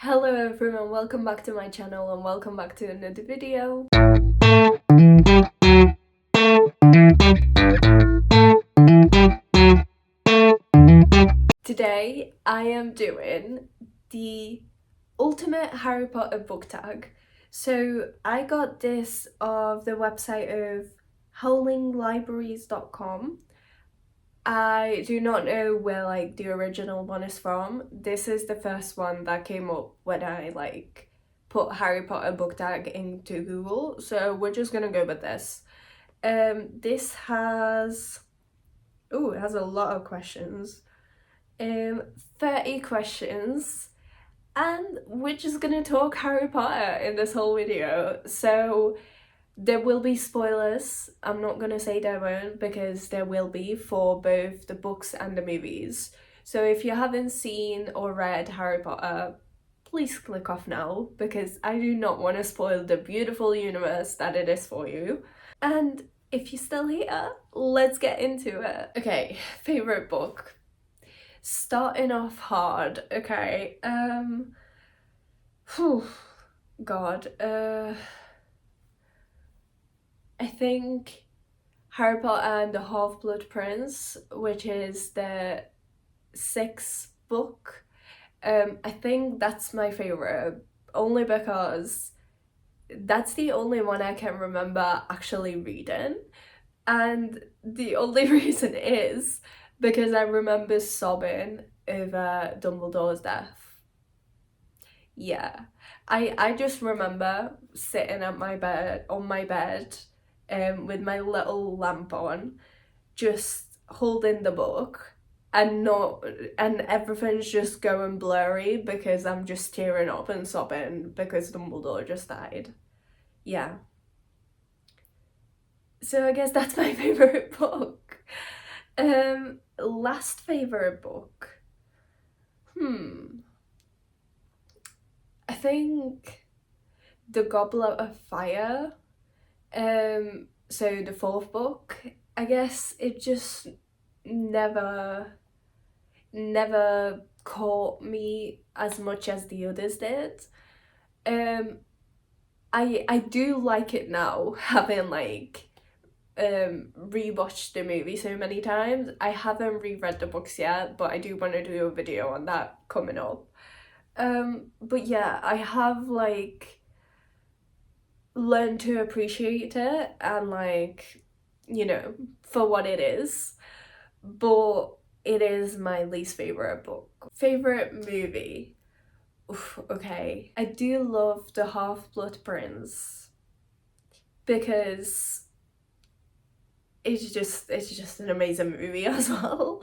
Hello everyone, welcome back to my channel and welcome back to another video. Today I am doing the ultimate Harry Potter book tag. So I got this off the website of howlinglibraries.com. I do not know where the original one is from. This is the first one that came up when I put Harry Potter book tag into Google, so we're just gonna go with this. This has it has a lot of questions. 30 questions, and we're just gonna talk Harry Potter in this whole video. So there will be spoilers. I'm not gonna say there won't, because there will be for both the books and the movies. So if you haven't seen or read Harry Potter, please click off now, because I do not want to spoil the beautiful universe that it is for you. And if you're still here, let's get into it. Okay, favorite book. Starting off hard, okay. God, I think Harry Potter and the Half-Blood Prince, which is the 6th book. I think that's my favorite, only because that's the only one I can remember actually reading, and the only reason is because I remember sobbing over Dumbledore's death. Yeah, I just remember sitting at my bed, on my bed, with my little lamp on, just holding the book, and everything's just going blurry because I'm just tearing up and sobbing because Dumbledore just died. Yeah. So I guess that's my favorite book. Last favorite book. I think The Goblet of Fire. So the 4th book. I guess it just never caught me as much as the others did. I do like it now, having rewatched the movie so many times. I haven't reread the books yet, but I do want to do a video on that coming up. But yeah, I have learned to appreciate it and for what it is. But it is my least favorite book. Favorite movie. Oof, okay. I do love The Half-Blood Prince because it's just an amazing movie as well.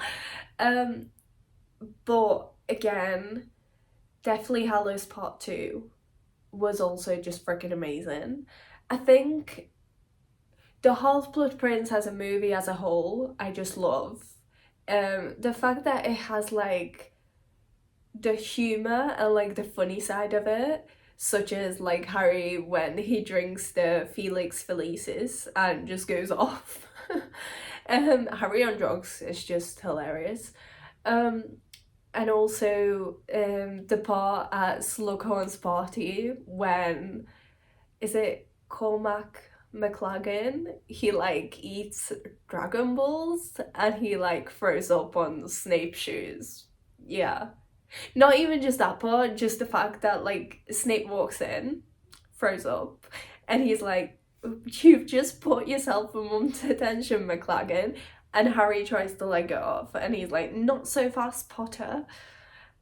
But again, Deathly Hallows Part 2 was also just freaking amazing. I think The Half-Blood Prince as a movie as a whole, I just love. The fact that it has the humour and the funny side of it, such as Harry when he drinks the Felix Felicis and just goes off. Harry on drugs is just hilarious. And also the part at Slughorn's party when, is it Cormac McLaggen, he eats Dragon Balls and he throws up on Snape's shoes. Yeah. Not even just that part, just the fact that Snape walks in, throws up, and he's like, "You've just put yourself in mum's detention, McLaggen," and Harry tries to let go off, and he's like, "Not so fast, Potter."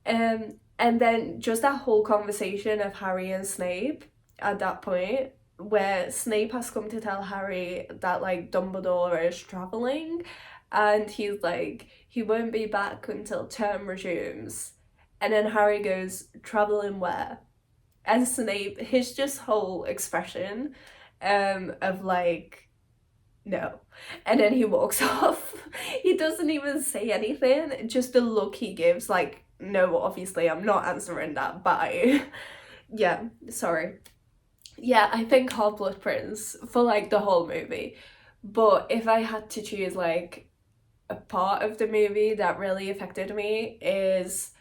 And then just that whole conversation of Harry and Snape at that point, where Snape has come to tell Harry that Dumbledore is traveling, and he's like, he won't be back until term resumes. And then Harry goes, "Traveling where?" And Snape, his just whole expression of no. And then he walks off. He doesn't even say anything, just the look he gives, no, obviously I'm not answering that, bye. Yeah, sorry. Yeah, I think Half-Blood Prince for the whole movie. But if I had to choose a part of the movie that really affected me, is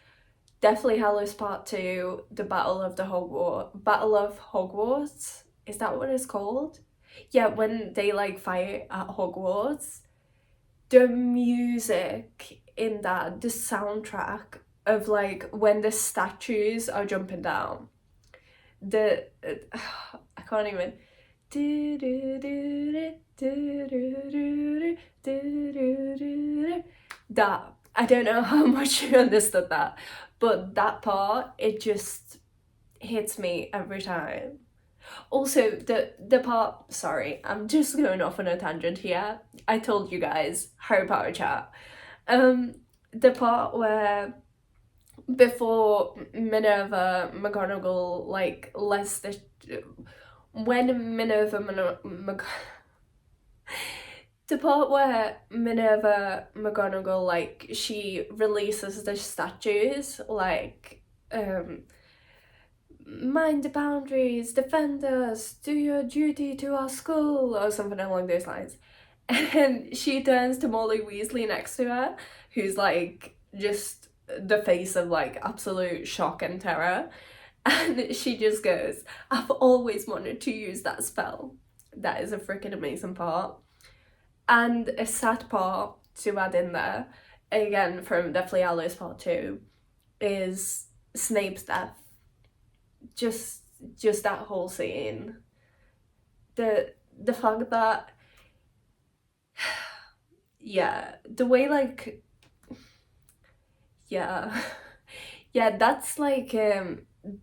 Deathly Hallows Part 2, the Battle of Hogwarts. Is that what it's called? Yeah, when they like fight at Hogwarts. The music in that, the soundtrack of like when the statues are jumping down. The I can't even. That, I don't know how much you understood that, but that part, it just hits me every time. Also, the part, sorry, I'm just going off on a tangent here. I told you guys, Harry Potter chat. The part where before Minerva McGonagall like lets the when the part where Minerva McGonagall like she releases the statues like mind the boundaries, defend us, do your duty to our school, or something along those lines. And she turns to Molly Weasley next to her, who's like just the face of like absolute shock and terror. And she just goes, I've always wanted to use that spell. That is a freaking amazing part. And a sad part to add in there, again from Deathly Hallows Part 2, is Snape's death. Just that whole scene. The fact that yeah, the way like yeah. Yeah, that's like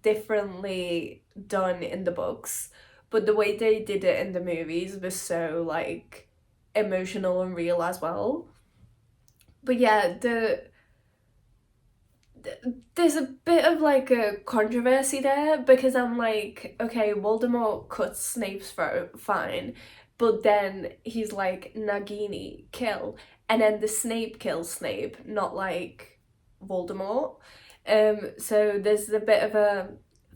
differently done in the books, but the way they did it in the movies was so like emotional and real as well. But yeah, there's a bit of like a controversy there because I'm like, okay, Voldemort cuts Snape's throat, fine, but then he's like, Nagini, kill, and then the Snape kills Snape, not like Voldemort. So there's a bit of a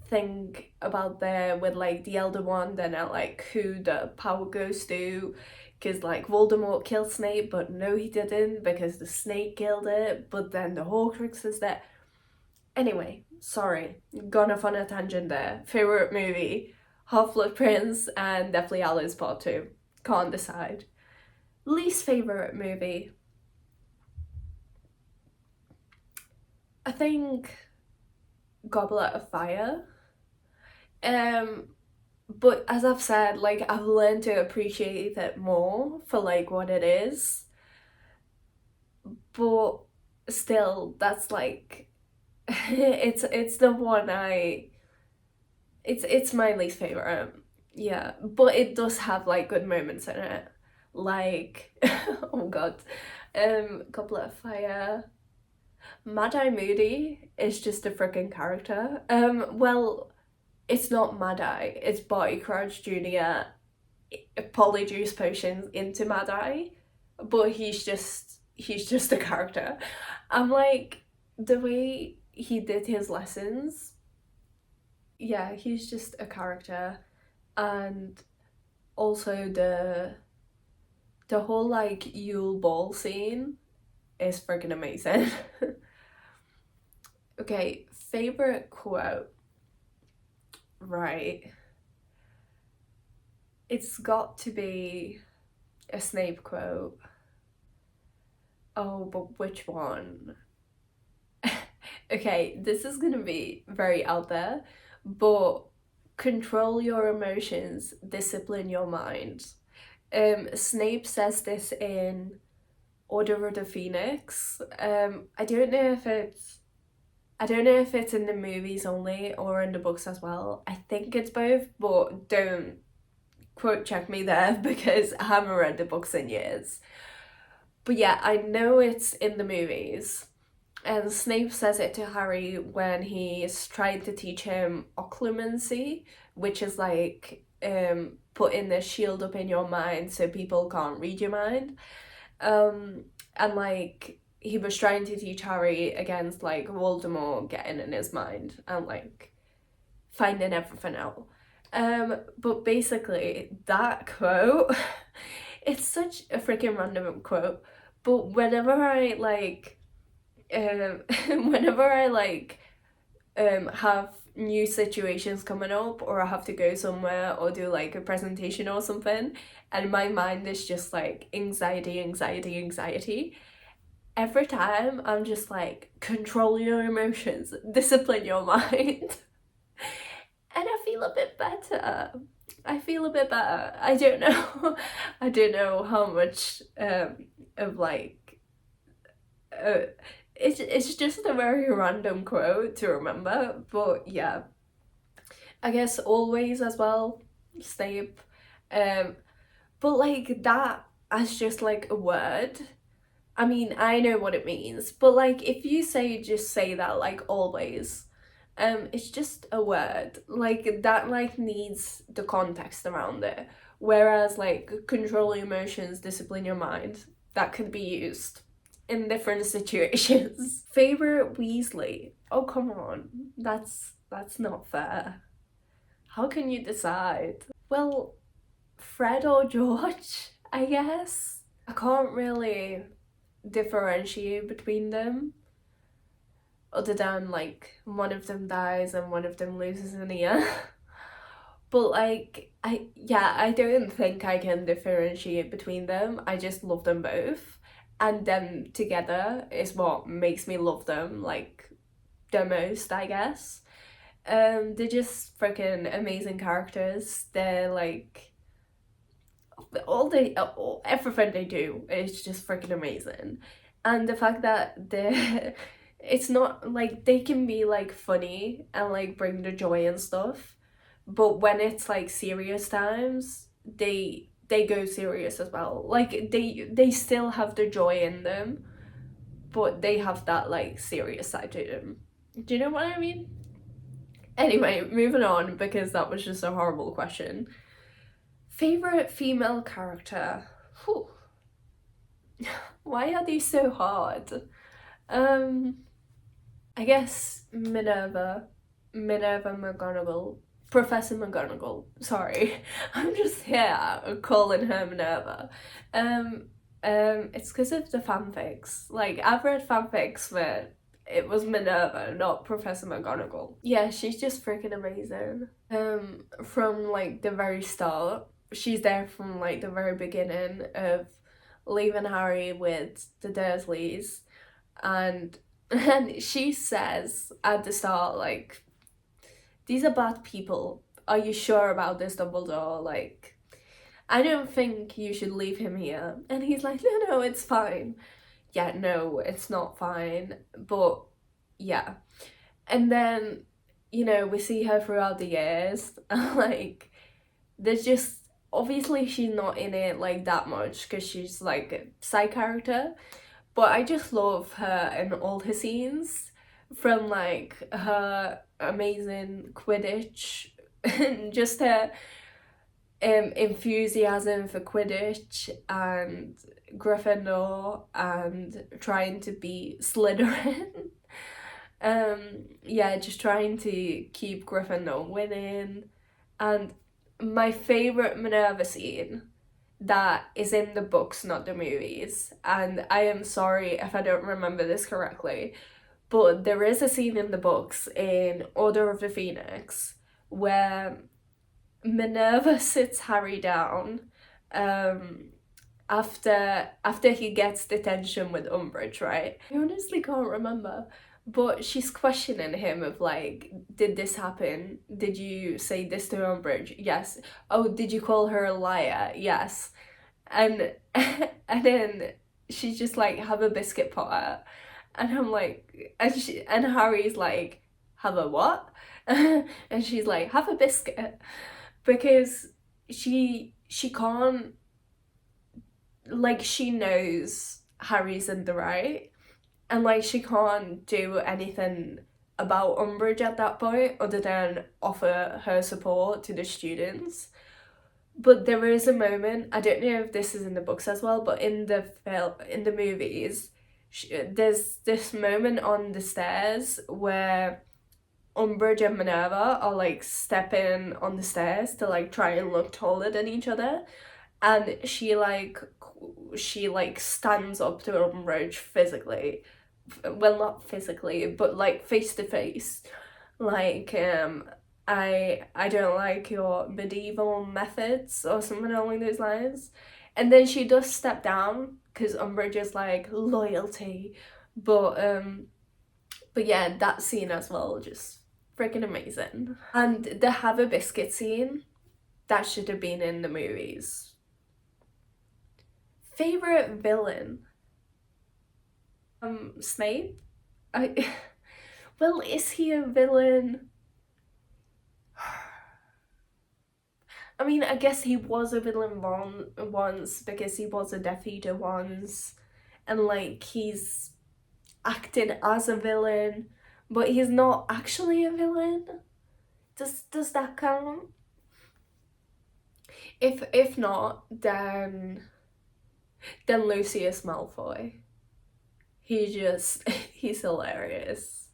thing about there with like the Elder Wand and like who the power goes to, because like Voldemort killed Snape, but no, he didn't because the snake killed it. But then the Horcrux is there. Anyway, sorry, gone off on a tangent there. Favorite movie: Half-Blood Prince and Deathly Hallows Part 2. Can't decide. Least favorite movie: I think Goblet of Fire. Um, but as I've said, like I've learned to appreciate it more for like what it is. But still, that's like it's the one it's my least favorite. Yeah, but it does have like good moments in it. Like oh god. Goblet of Fire. Mad Eye Moody is just a freaking character. Well, it's not Mad Eye, it's Barty Crouch Jr. Polyjuice potions into Mad Eye, but he's just a character. I'm like the way he did his lessons, yeah, he's just a character. And also the whole like Yule Ball scene is freaking amazing. Okay, favorite quote. Right. It's got to be a Snape quote. Oh, but which one? Okay, this is gonna be very out there, but control your emotions, discipline your mind. Snape says this in Order of the Phoenix. I don't know if it's in the movies only or in the books as well. I think it's both, but don't quote check me there because I haven't read the books in years. But yeah, I know it's in the movies. And Snape says it to Harry when he's trying to teach him occlumency, which is like putting the shield up in your mind so people can't read your mind. And like he was trying to teach Harry against like Voldemort getting in his mind and like finding everything out. But basically that quote, it's such a freaking random quote, but whenever I like have new situations coming up, or I have to go somewhere or do like a presentation or something, and my mind is just like anxiety, anxiety, anxiety. Every time I'm just like, control your emotions, discipline your mind. And I feel a bit better. I feel a bit better. I don't know. I don't know how much of like uh, it's just a very random quote to remember, but yeah, I guess always as well, Snape. Um, but like that as just like a word. I mean, I know what it means, but like if you say just say that like always, it's just a word. Like that like needs the context around it. Whereas like control your emotions, discipline your mind, that could be used in different situations. Favorite Weasley? Oh come on. That's not fair. How can you decide? Well, Fred or George, I guess. I can't really differentiate between them other than like one of them dies and one of them loses an ear. But like I don't think I can differentiate between them. I just love them both. And them together is what makes me love them like the most, I guess. They're just freaking amazing characters. They're like everything they do is just freaking amazing, and the fact that they it's not like they can be like funny and like bring the joy and stuff, but when it's like serious times, they go serious as well. Like they still have the joy in them, but they have that like serious side to them. Do you know what I mean? Anyway, moving on because that was just a horrible question. Favorite female character? Whew. Why are these so hard? Um, I guess Minerva McGonagall, Professor McGonagall. Sorry, I'm just here calling her Minerva. Um, it's because of the fanfics. Like I've read fanfics where it was Minerva, not Professor McGonagall. Yeah, she's just freaking amazing. From like the very start, she's there from like the very beginning of leaving Harry with the Dursleys, and and she says at the start like, these are bad people, are you sure about this, Dumbledore? Like I don't think you should leave him here. And he's like, no, it's fine. Yeah, no, it's not fine, but yeah. And then we see her throughout the years, and like there's just obviously she's not in it like that much because she's like a side character, but I just love her in all her scenes, from like her amazing Quidditch and just her enthusiasm for Quidditch and Gryffindor and trying to be Slytherin. Yeah, just trying to keep Gryffindor winning. And my favourite Minerva scene that is in the books, not the movies, and I am sorry if I don't remember this correctly, but there is a scene in the books in Order of the Phoenix where Minerva sits Harry down after he gets detention with Umbridge, right? I honestly can't remember. But she's questioning him of like, did this happen? Did you say this to Umbridge? Yes. Oh, did you call her a liar? Yes. And and then she's just like, have a biscuit, Potter. And I'm like, and Harry's like, have a what? And she's like, have a biscuit, because she can't, like she knows Harry's in the right, and like she can't do anything about Umbridge at that point other than offer her support to the students. But there is a moment, I don't know if this is in the books as well, but in the movies, there's this moment on the stairs where Umbridge and Minerva are like stepping on the stairs to like try and look taller than each other, and she stands up to Umbridge physically, well not physically but like face to face, like I don't like your medieval methods or something along those lines. And then she does step down because Umbridge is like loyalty, but yeah, that scene as well just freaking amazing. And the have a biscuit scene that should have been in the movies. Favorite villain? Snape. I well, is he a villain? I mean, I guess he was a villain once because he was a Death Eater once, and like he's acted as a villain, but he's not actually a villain. Does that count? If not, then Lucius Malfoy. He's hilarious.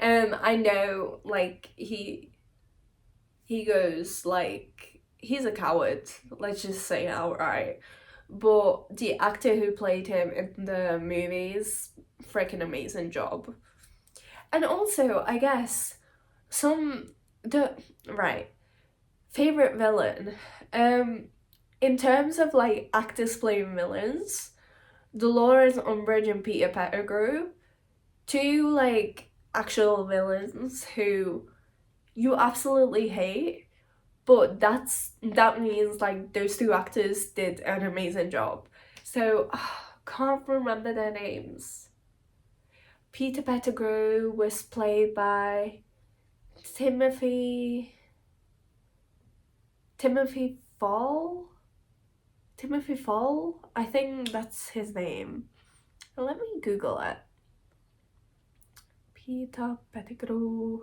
I know like he goes like he's a coward, let's just say it outright. But the actor who played him in the movies, freaking amazing job. And also, I guess some the right favorite villain. In terms of like actors playing villains, Dolores Umbridge and Peter Pettigrew, two like actual villains who you absolutely hate, but that means like those two actors did an amazing job. So can't remember their names. Peter Pettigrew was played by Timothy Timothy Fall. Timothy Fall, I think that's his name. Let me Google it. Peter Pettigrew.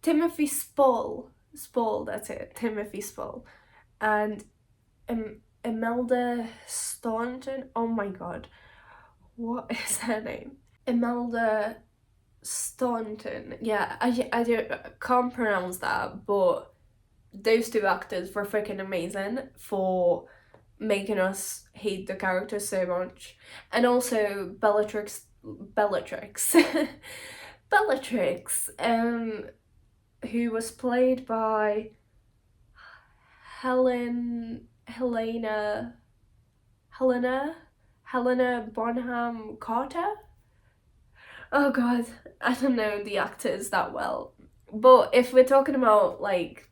Timothy Spall. Spall, that's it. Timothy Spall. And Imelda Staunton. Oh my god. What is her name? Imelda Staunton. Yeah, can't pronounce that, but those two actors were freaking amazing for making us hate the character so much. And also Bellatrix, Bellatrix, who was played by Helena Helena Bonham Carter. Oh god, I don't know the actors that well. But if we're talking about like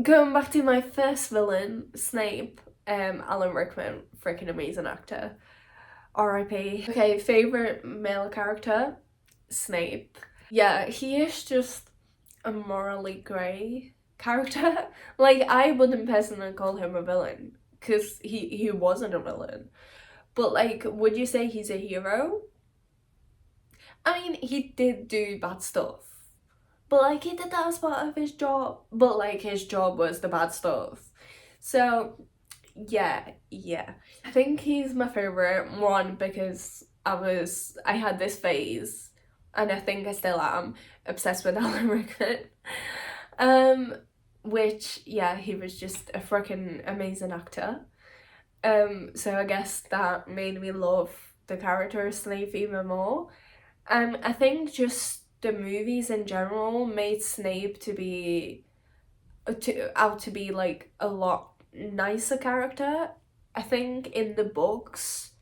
going back to my first villain, Snape, Alan Rickman, freaking amazing actor. R.I.P. Okay, favorite male character, Snape. Yeah, he is just a morally grey character. Like I wouldn't personally call him a villain because he wasn't a villain. But like, would you say he's a hero? I mean, he did do bad stuff. But like he did that as part of his job. But like his job was the bad stuff. So yeah. I think he's my favourite one because I had this phase and I think I still am obsessed with Alan Rickman. Um which yeah, he was just a freaking amazing actor. So I guess that made me love the character of Snape even more. And I think just the movies in general made Snape out to be like a lot nicer character. I think in the books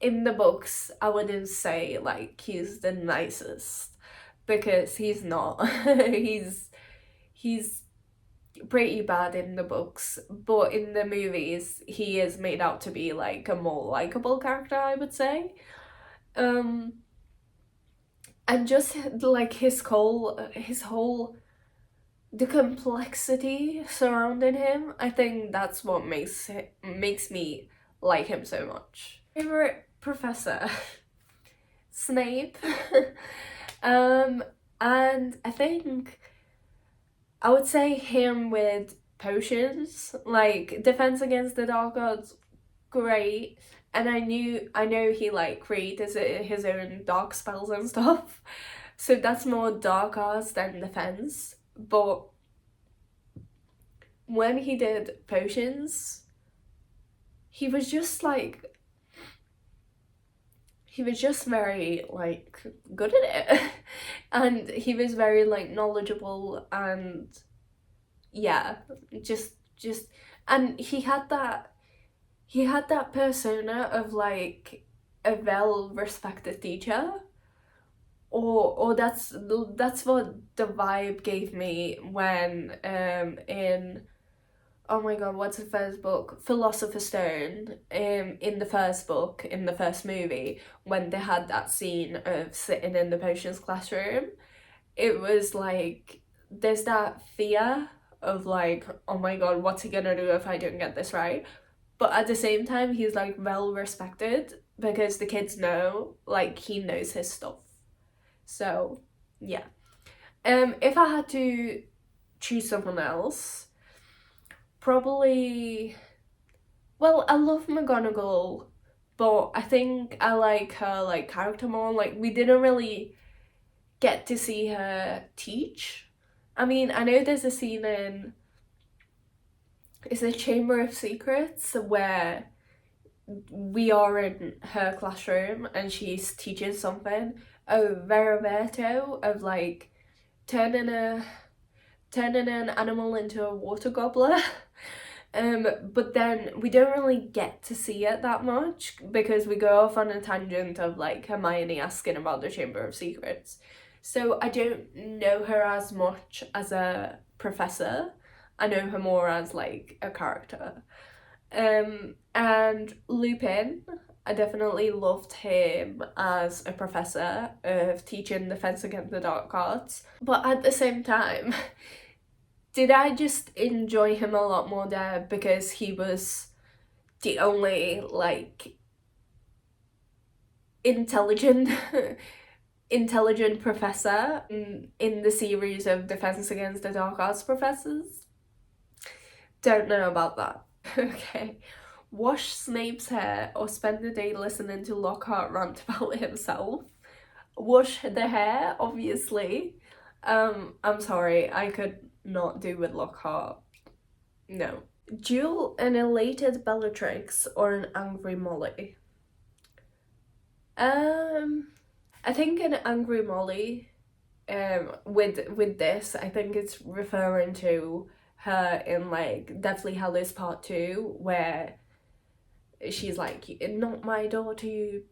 I wouldn't say like he's the nicest because he's not. He's pretty bad in the books, but in the movies he is made out to be like a more likable character, I would say. Um and just like his whole the complexity surrounding him, I think that's what makes me like him so much. Favorite professor, Snape. um and I think I would say him with potions, like Defense Against the Dark Arts, great. And I know he like created his own dark spells and stuff. So that's more dark arts than defense. But when he did potions, he was just like, he was just very like good at it. And he was very like knowledgeable, and yeah, just and he had that persona of like a well respected teacher, or that's what the vibe gave me when in, oh my god, what's the first book? Philosopher's Stone. In the first book, in the first movie, when they had that scene of sitting in the potions classroom, it was like there's that fear of like, oh my god, what's he gonna do if I don't get this right? But at the same time, he's like well respected because the kids know, like, he knows his stuff. So yeah. If I had to choose someone else, probably, well, I love McGonagall, but I think I like her like character more. Like, we didn't really get to see her teach. I mean, I know there's a scene in, is it Chamber of Secrets, where we are in her classroom and she's teaching something. Oh, Veraberto, of like turning a turning an animal into a water gobbler. But then we don't really get to see it that much because we go off on a tangent of like Hermione asking about the Chamber of Secrets. So I don't know her as much as a professor. I know her more as like a character. And Lupin, I definitely loved him as a professor of teaching Defense Against the Dark Arts. But at the same time, did I just enjoy him a lot more there because he was the only like intelligent intelligent professor in the series of Defense Against the Dark Arts professors? Don't know about that. Okay. Wash Snape's hair or spend the day listening to Lockhart rant about himself? Wash the hair, obviously. I'm sorry, I could not do with Lockhart. No. Duel an elated Bellatrix or an angry Molly? I think an angry Molly. With this, I think it's referring to her in like Deathly Hallows Part 2, where she's like, not my daughter, you,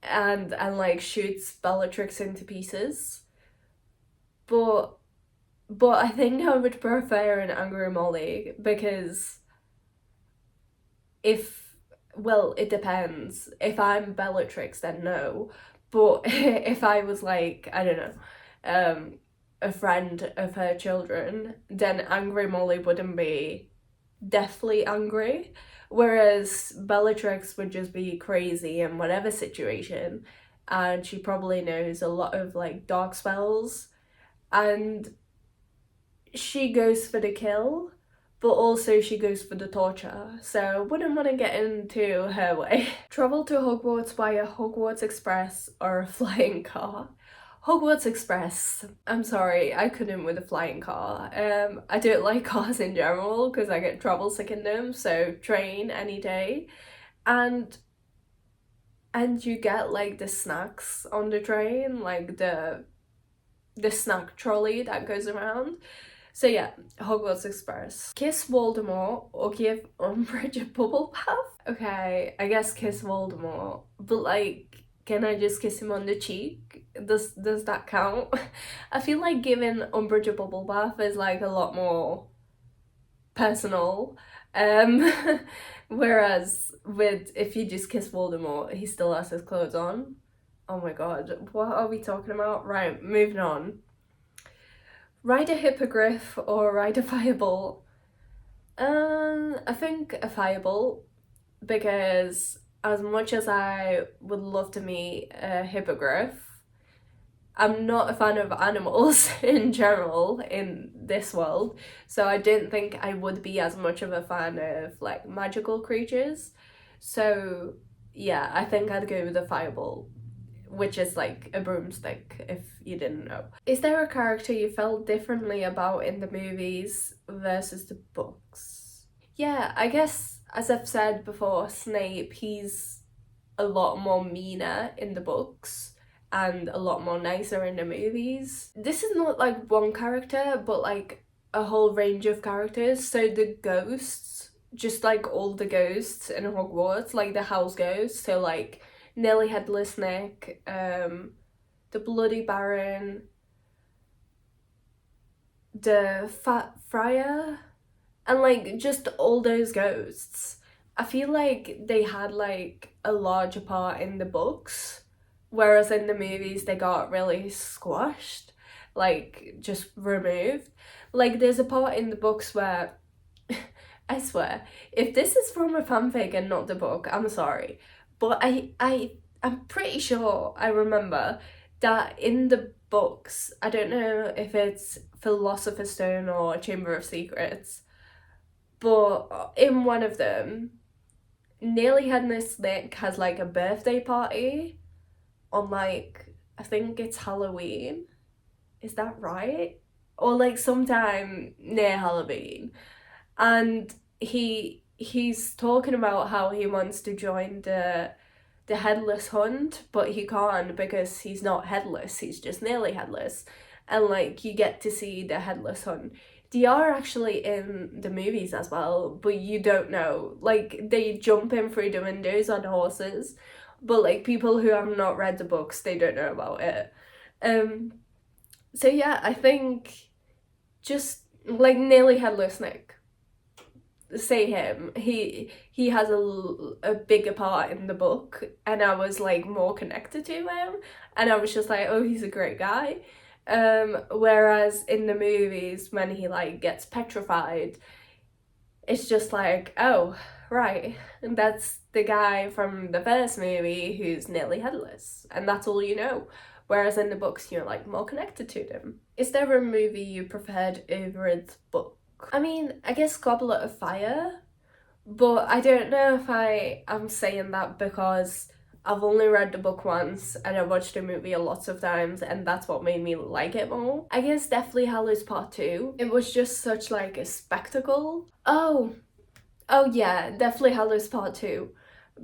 and like shoots Bellatrix into pieces. But I think I would prefer an angry Molly because if, well, it depends. If I'm Bellatrix, then no. But if I was like, I don't know, a friend of her children, then angry Molly wouldn't be deathly angry. Whereas Bellatrix would just be crazy in whatever situation, and she probably knows a lot of like dark spells, and she goes for the kill, but also she goes for the torture, so wouldn't want to get into her way. Travel to Hogwarts via Hogwarts Express or a flying car? Hogwarts Express. I'm sorry, I couldn't with a flying car. I don't like cars in general because I get travel sick in them, so train any day. And you get like the snacks on the train, like the snack trolley that goes around. So yeah, Hogwarts Express. Kiss Voldemort or give Umbridge a bubble bath? Okay, I guess kiss Voldemort, but like, can I just kiss him on the cheek? Does that count? I feel like giving Umbridge a bubble bath is like a lot more personal. Whereas with, if you just kiss Voldemort, he still has his clothes on. Oh my god, what are we talking about? Right, moving on. Ride a hippogriff or ride a fireball? I think a fireball, because as much as I would love to meet a hippogriff, I'm not a fan of animals in general in this world, so I didn't think I would be as much of a fan of like magical creatures. So yeah, I think I'd go with a fireball, which is like a broomstick, if you didn't know. Is there a character you felt differently about in the movies versus the books? Yeah, I guess as I've said before, Snape, he's a lot more meaner in the books and a lot more nicer in the movies. This is not like one character, but like a whole range of characters. So the ghosts, just like all the ghosts in Hogwarts, like the house ghosts, so like Nearly Headless Nick, the Bloody Baron, the Fat Friar, and like just all those ghosts. I feel like they had like a larger part in the books, whereas in the movies they got really squashed, like just removed. Like there's a part in the books where I swear, if this is from a fanfic and not the book, I'm sorry. But I'm pretty sure I remember that in the books, I don't know if it's Philosopher's Stone or Chamber of Secrets, but in one of them, Nearly Headless Nick has like a birthday party on like, I think it's Halloween. Is that right? Or like sometime near Halloween. And he's talking about how he wants to join the headless hunt, but he can't because he's not headless, he's just nearly headless. And like you get to see the headless hunt. They are actually in the movies as well, but you don't know. Like they jump in through the windows on horses, but like people who have not read the books, they don't know about it. Um so yeah, I think just like Nearly Headless Nick, say him, he has a bigger part in the book, and I was like more connected to him, and I was just like, oh, he's a great guy. Whereas in the movies, when he like gets petrified, it's just like, oh, right, and that's the guy from the first movie who's nearly headless, and that's all you know. Whereas in the books, you're like more connected to them. Is there a movie you preferred over the book? I mean, I guess Goblet of Fire, but I don't know if I am saying that because I've only read the book once and I watched the movie a lot of times, and that's what made me like it more. I guess Deathly Hallows Part 2. It was just such like a spectacle. Oh yeah, Deathly Hallows Part 2.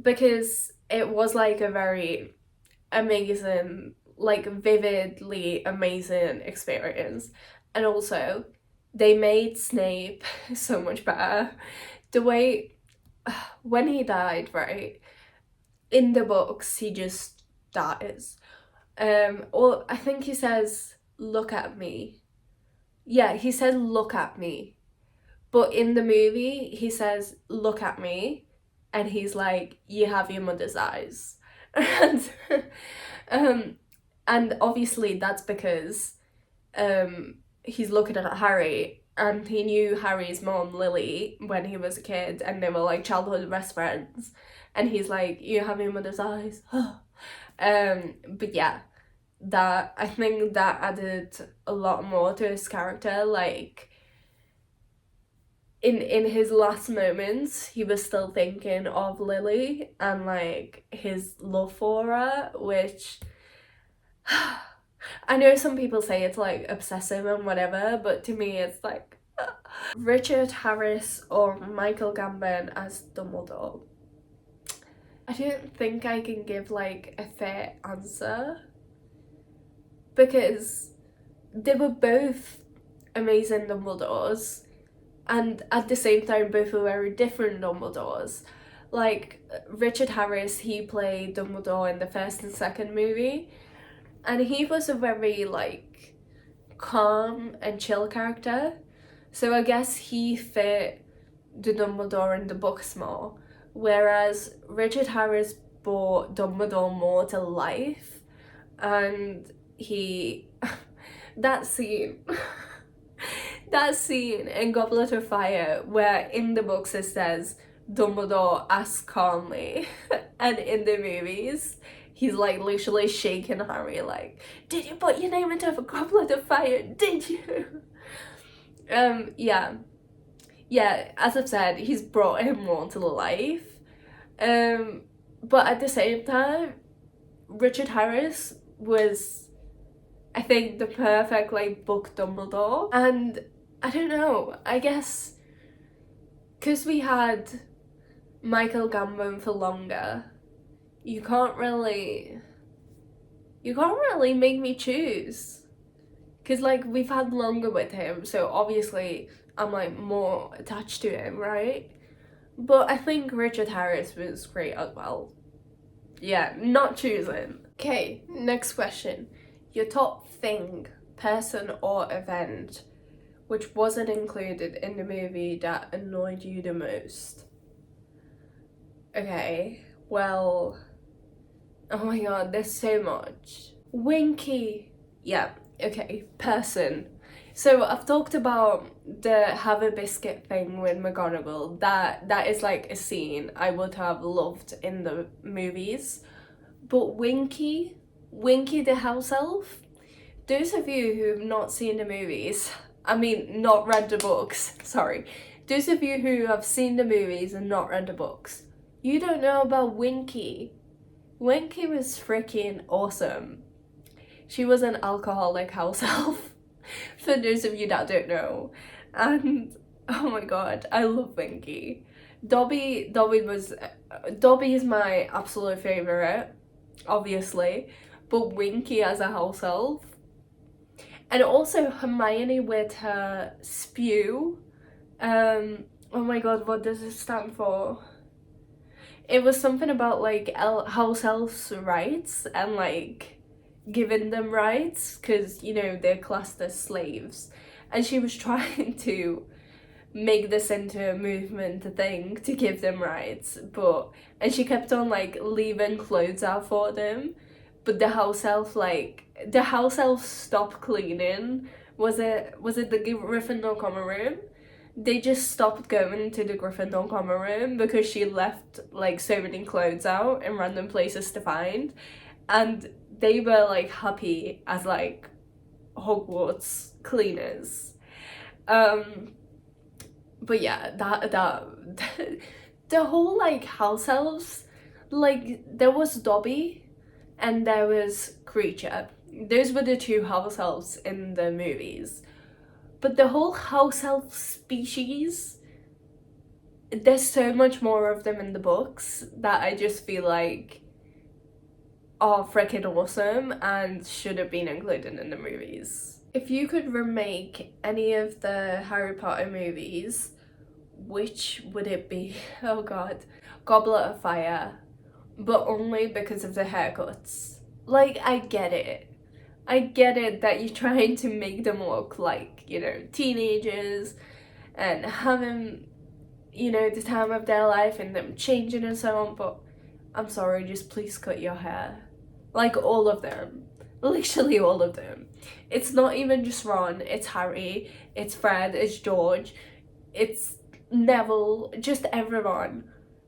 Because it was like a very amazing, like vividly amazing experience. And also, they made Snape so much better. The way when he died, right? In the books, he just dies. Or I think he says, "Look at me." Yeah, he says, "Look at me." But in the movie, he says, "Look at me," and he's like, "You have your mother's eyes," and um, and obviously that's because he's looking at Harry, and he knew Harry's mom Lily when he was a kid, and they were like childhood best friends, and he's like, "You have your mother's eyes." But yeah, that I think that added a lot more to his character. Like in his last moments, he was still thinking of Lily and like his love for her, which I know some people say it's like obsessive and whatever, but to me it's like Richard Harris or Michael Gambon as Dumbledore. I don't think I can give like a fair answer because they were both amazing Dumbledores, and at the same time both were very different Dumbledores. Like Richard Harris, he played Dumbledore in the first and second movie, and he was a very like calm and chill character, so I guess he fit the Dumbledore in the books more, whereas Richard Harris brought Dumbledore more to life, and he that scene that scene in Goblet of Fire where in the books it says Dumbledore asks calmly and in the movies he's like literally shaking Harry like, did you put your name into a Goblet of Fire, did you? Yeah, as I've said, he's brought him more to life. But at the same time, Richard Harris was, I think, the perfect like book Dumbledore. And I don't know, I guess because we had Michael Gambon for longer, you can't really make me choose. Because, like, we've had longer with him, so obviously I'm, like, more attached to him, right? But I think Richard Harris was great as well. Yeah, not choosing. Okay, next question. Your top thing, person or event, which wasn't included in the movie that annoyed you the most? Okay, well, oh my god, there's so much. Winky. Yeah, okay, person. So I've talked about the have a biscuit thing with McGonagall. That is like a scene I would have loved in the movies. But Winky the house elf, those of you who have not seen the movies, I mean, not read the books, sorry. Those of you who have seen the movies and not read the books, you don't know about Winky. Winky was freaking awesome. She was an alcoholic house elf, for those of you that don't know. And oh my god, I love Winky. Dobby is my absolute favourite, obviously, but Winky as a house elf. And also Hermione with her spew. Oh my god, what does it stand for? It was something about like house elves' rights and like giving them rights because, you know, they're classed as slaves. And she was trying to make this into a movement, a thing to give them rights, and she kept on like leaving clothes out for them, but the house elf stopped cleaning. Was it the Gryffindor common room? They just stopped going to the Gryffindor common room because she left like so many clothes out in random places to find, and they were like happy as like Hogwarts cleaners. But yeah, that the whole like house elves, like there was Dobby and there was Creature. Those were the two house elves in the movies. But the whole house elf species, there's so much more of them in the books that I just feel like are freaking awesome and should have been included in the movies. If you could remake any of the Harry Potter movies, which would it be? Oh god. Goblet of Fire, but only because of the haircuts. Like, I get it. I get it that you're trying to make them look like, you know, teenagers and having, you know, the time of their life and them changing and so on, but I'm sorry, just please cut your hair. Like, all of them. Literally all of them. It's not even just Ron, it's Harry, it's Fred, it's George, it's Neville, just everyone.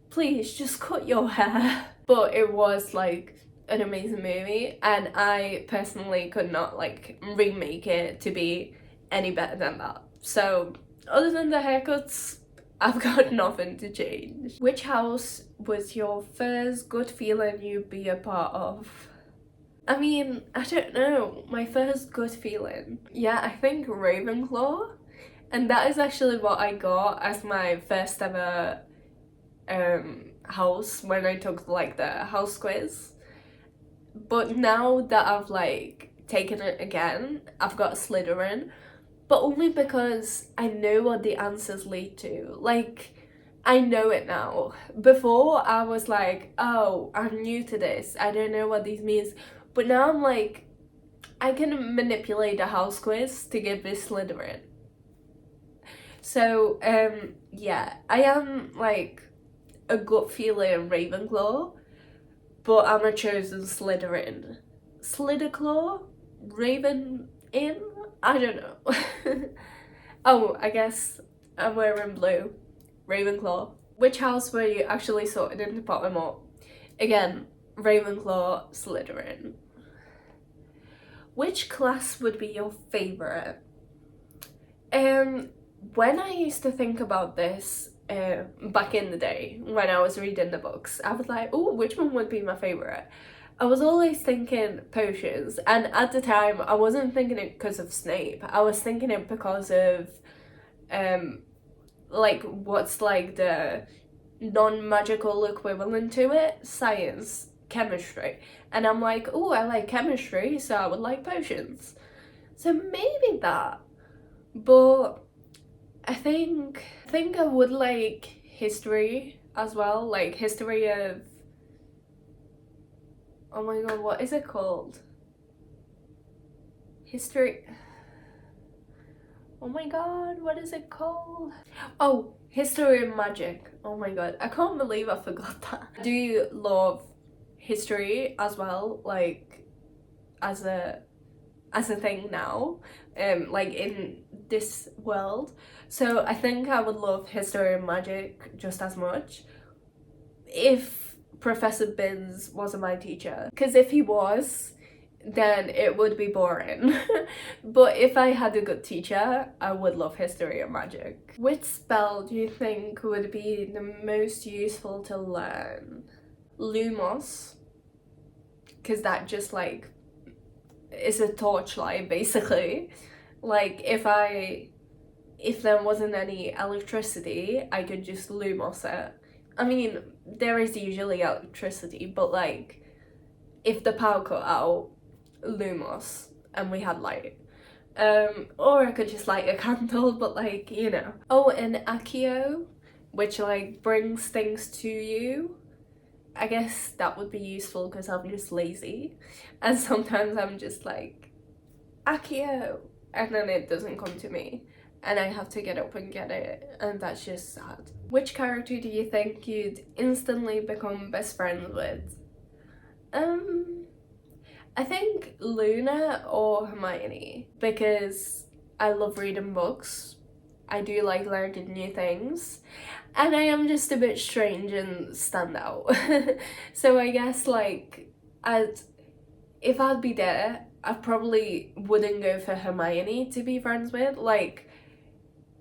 Please, just cut your hair. But it was like an amazing movie, and I personally could not like remake it to be any better than that. So, other than the haircuts, I've got nothing to change. Which house was your first good feeling you'd be a part of? I mean, I don't know, my first good feeling. Yeah, I think Ravenclaw. And that is actually what I got as my first ever house when I took like the house quiz. But now that I've like taken it again, I've got Slytherin. But only because I know what the answers lead to. Like, I know it now. Before I was like, oh, I'm new to this, I don't know what these means. But now I'm like, I can manipulate a house quiz to give this Slytherin. So, yeah, I am like a gut feeling Ravenclaw, but I'm a chosen Slytherin. Slytherclaw? Raven in? I don't know. Oh, I guess I'm wearing blue. Ravenclaw. Which house were you actually sorted into Pottermore? Again, Ravenclaw, Slytherin. Which class would be your favourite? When I used to think about this back in the day when I was reading the books, I was like, oh, which one would be my favourite? I was always thinking potions, and at the time I wasn't thinking it because of Snape. I was thinking it because of like what's like the non-magical equivalent to it, science, chemistry. And I'm like, oh, I like chemistry, so I would like potions. So maybe that. But I think I would like history as well, like history of, oh my god, what is it called? History, oh my god, what is it called? Oh, history of magic. Oh my god, I can't believe I forgot that. I do love history as well, like as a thing now, like in this world. So I think I would love history and magic just as much if Professor Binns wasn't my teacher, because if he was, then it would be boring. But if I had a good teacher, I would love history and magic. Which spell do you think would be the most useful to learn? Lumos, because that just like is a torchlight basically. Like if there wasn't any electricity, I could just Lumos it. I mean, there is usually electricity, but like if the power cut out, Lumos, and we had light. Or I could just light a candle, but like, you know. Oh, and Accio, which like brings things to you. I guess that would be useful because I'm just lazy, and sometimes I'm just like, Accio, and then it doesn't come to me, and I have to get up and get it, and that's just sad. Which character do you think you'd instantly become best friends with? I think Luna or Hermione, because I love reading books. I do like learning new things, and I am just a bit strange and stand out. So I guess like if I'd be there, I probably wouldn't go for Hermione to be friends with. Like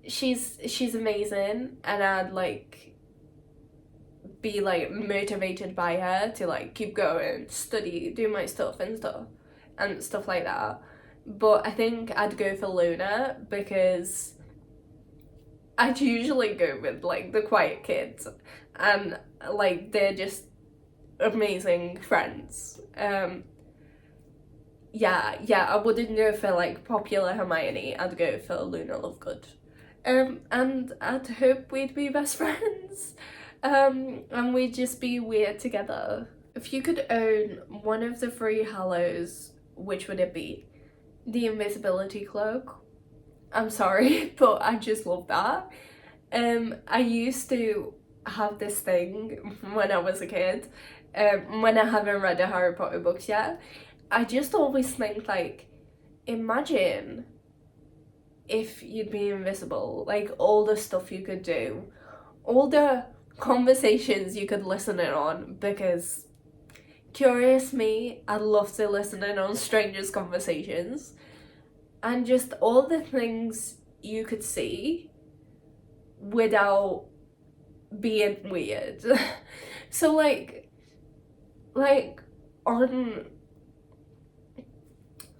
she's amazing, and I'd like be like motivated by her to like keep going, study, do my stuff and stuff like that. But I think I'd go for Luna because I'd usually go with like the quiet kids, and like they're just amazing friends. Yeah, I wouldn't go for like popular Hermione, I'd go for Luna Lovegood. And I'd hope we'd be best friends. And we'd just be weird together. If you could own one of the three Hallows, which would it be? The invisibility cloak. I'm sorry, but I just love that. I used to have this thing when I was a kid, when I haven't read the Harry Potter books yet. I just always think like, imagine if you'd be invisible, like all the stuff you could do, all the conversations you could listen in on, because curious me, I'd love to listen in on strangers' conversations, and just all the things you could see without being weird. So like on,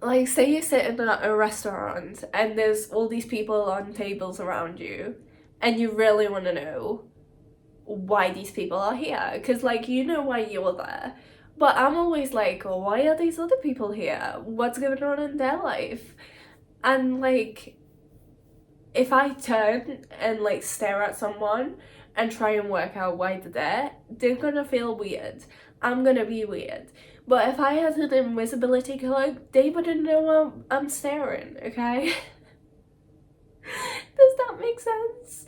like say you're sitting at a restaurant and there's all these people on tables around you, and you really want to know why these people are here, because like you know why you're there, but I'm always like, oh, why are these other people here, what's going on in their life? And like if I turn and like stare at someone and try and work out why they're there, they're gonna feel weird, I'm gonna be weird. But if I had an invisibility cloak, they wouldn't know I'm staring, okay? Does that make sense?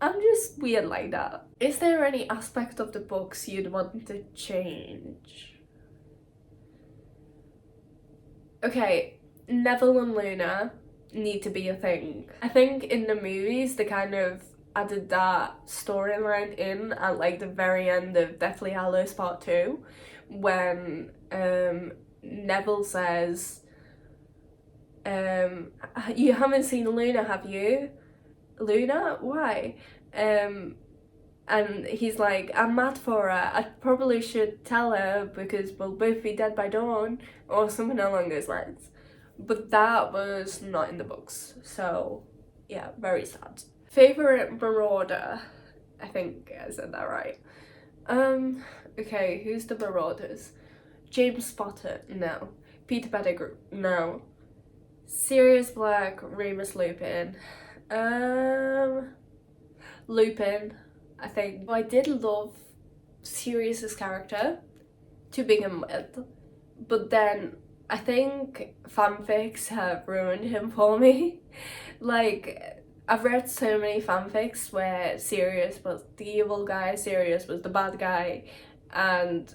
I'm just weird like that. Is there any aspect of the books you'd want to change? Okay, Neville and Luna need to be a thing. I think in the movies they kind of added that storyline in at like the very end of Deathly Hallows Part 2, when Neville says, you haven't seen Luna, have you? Luna? Why? And he's like, I'm mad for her. I probably should tell her because we'll both be dead by dawn, or something along those lines. But that was not in the books, so yeah, very sad. Favorite marauder? I think I said that right. Okay, who's the Marauders? James Potter? No. Peter Pettigrew? No. Sirius Black, Remus Lupin. Lupin, I think. I did love Sirius's character to begin with, but then I think fanfics have ruined him for me. Like, I've read so many fanfics where Sirius was the evil guy, Sirius was the bad guy, and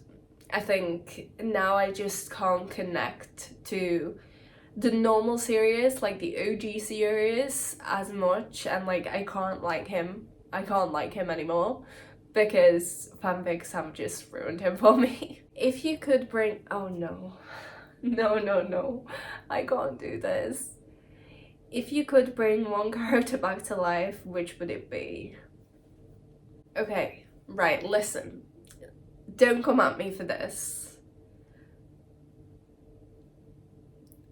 I think now I just can't connect to the normal Sirius, like the OG Sirius, as much, and like I can't like him anymore because fanfics have just ruined him for me. If you could bring, oh no, no, I can't do this. If you could bring one character back to life, which would it be? Okay, right, listen, don't come at me for this,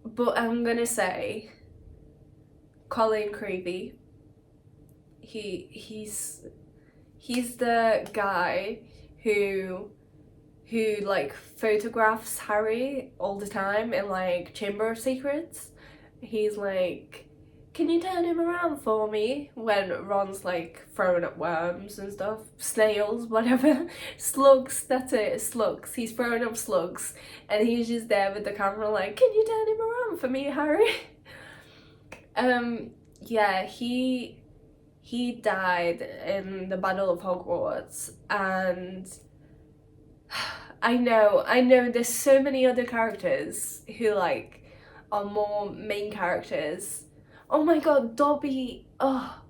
but I'm gonna say Colin Creevy. He's the guy who like photographs Harry all the time in like Chamber of Secrets. He's like, can you turn him around for me? When Ron's like throwing up worms and stuff, snails, whatever, slugs, that's it, slugs. He's throwing up slugs and he's just there with the camera like, can you turn him around for me, Harry? Yeah, he died in the Battle of Hogwarts, and I know there's so many other characters who like are more main characters. Oh my god, Dobby, oh,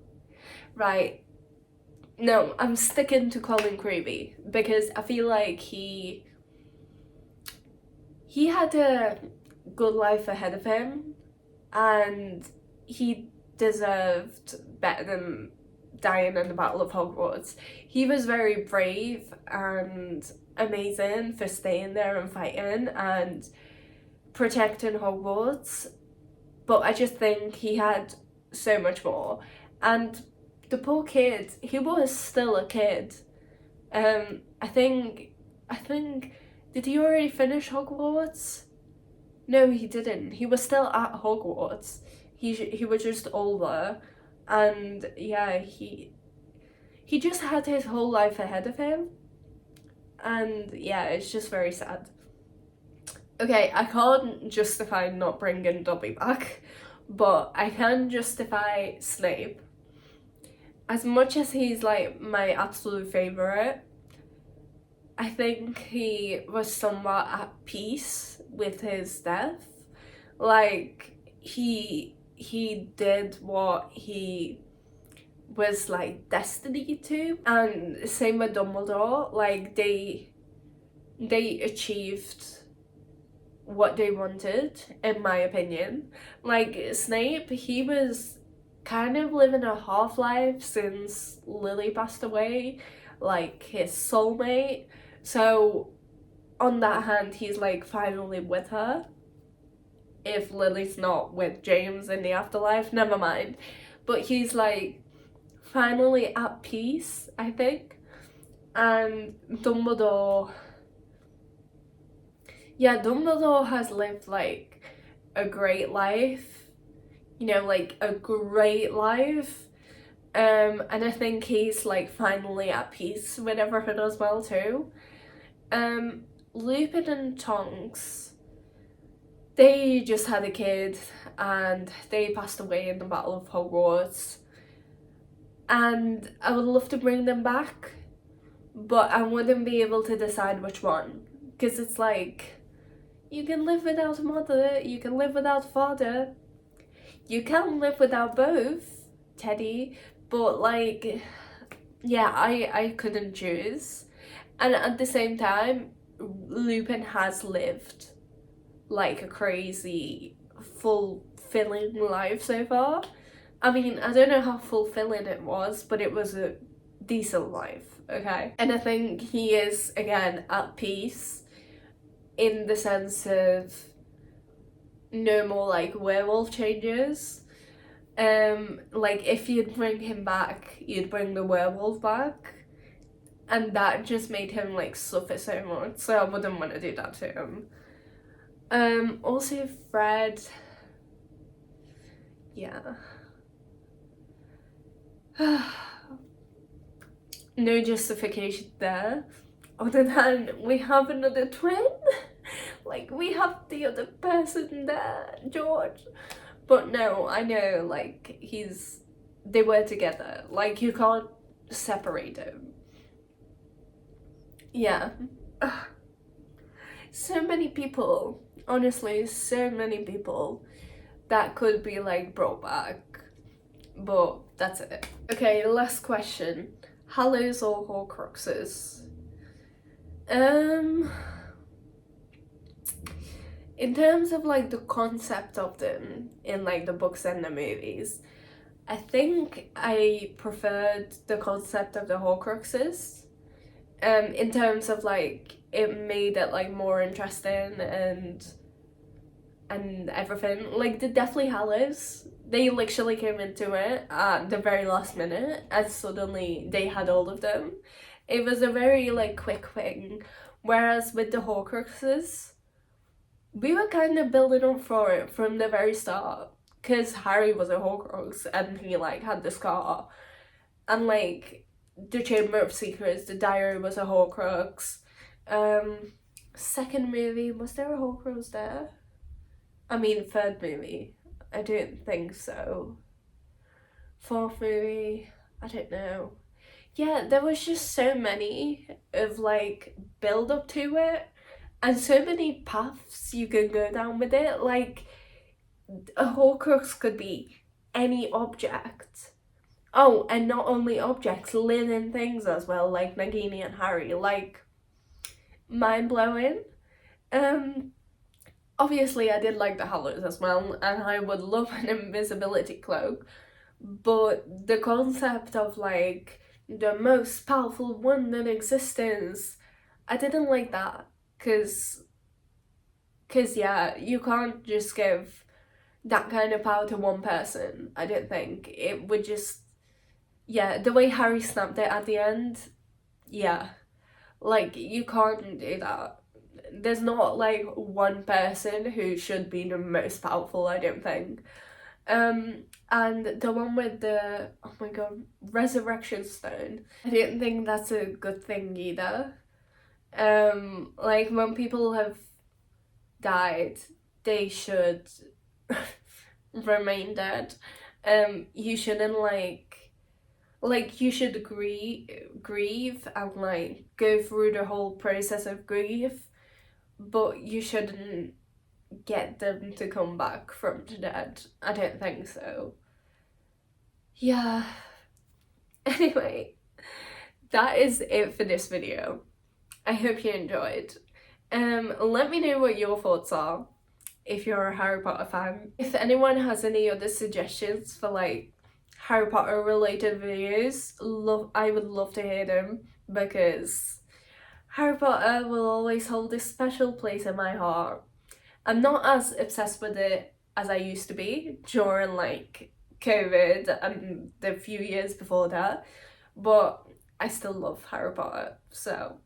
right. No, I'm sticking to Colin Creevy because I feel like he had a good life ahead of him and he deserved better than dying in the Battle of Hogwarts. He was very brave and amazing for staying there and fighting and protecting Hogwarts, but I just think he had so much more. And the poor kid, he was still a kid. I think, did he already finish Hogwarts? No, he didn't. He was still at Hogwarts. He was just older, and yeah, he just had his whole life ahead of him, and yeah, it's just very sad. Okay, I can't justify not bringing Dobby back, but I can justify Snape. As much as he's like my absolute favourite, I think he was somewhat at peace with his death. Like, he did what he was like destined to, and same with Dumbledore. Like, they achieved what they wanted, in my opinion. Like, Snape, he was kind of living a half-life since Lily passed away, like his soulmate. So on that hand, he's like finally with her. If Lily's not with James in the afterlife, never mind. But he's like finally at peace, I think. And Dumbledore, yeah, Dumbledore has lived like a great life, you know, like a great life. And I think he's like finally at peace with everything as well too. Lupin and Tonks, they just had a kid and they passed away in the Battle of Hogwarts. And I would love to bring them back, but I wouldn't be able to decide which one. Because it's like, you can live without a mother, you can live without a father, you can live without both, Teddy, but like, yeah, I couldn't choose. And at the same time, Lupin has lived like a crazy, fulfilling life so far. I mean, I don't know how fulfilling it was, but it was a decent life, okay? And I think he is, again, at peace in the sense of no more like werewolf changes. Like, if you'd bring him back, you'd bring the werewolf back. and that just made him like suffer so much, so I wouldn't want to do that to him. Also Fred, yeah. No justification there, other than we have another twin. Like, we have the other person there, George. But no, I know, like, they were together. Like, you can't separate them. Yeah. Ugh. So many people, honestly, so many people that could be, like, brought back. But that's it. Okay, last question. Hallows or Horcruxes? In terms of like the concept of them in like the books and the movies, I think I preferred the concept of the Horcruxes. In terms of like it made it like more interesting and everything. Like the Deathly Hallows, they literally came into it at the very last minute and suddenly they had all of them. It was a very like quick thing. Whereas with the Horcruxes, we were kind of building up for it from the very start. Because Harry was a Horcrux and he like had the scar. And like the Chamber of Secrets, the diary was a Horcrux. Second movie, was there a Horcrux there? I mean, third movie, I don't think so. Fourth movie, I don't know. Yeah, there was just so many of like build up to it and so many paths you can go down with it. Like, a Horcrux could be any object. Oh, and not only objects, living things as well, like Nagini and Harry. Like, mind blowing. Um, Obviously, I did like the Hallows as well, and I would love an invisibility cloak. But the concept of like the most powerful one in existence, I didn't like that. Cause yeah, you can't just give that kind of power to one person. I don't think it would just, yeah, the way Harry snapped it at the end, yeah, like you can't do that. There's not like one person who should be the most powerful, I don't think. And the one with the, oh my god, resurrection stone, I don't think that's a good thing either. Like when people have died, they should remain dead. You shouldn't like you should grieve and like go through the whole process of grief, but you shouldn't get them to come back from the dead. I don't think so. Yeah. Anyway, that is it for this video. I hope you enjoyed. Let me know what your thoughts are if you're a Harry Potter fan. If anyone has any other suggestions for like Harry Potter related videos, I would love to hear them because Harry Potter will always hold a special place in my heart. I'm not as obsessed with it as I used to be during like COVID and the few years before that, but I still love Harry Potter, so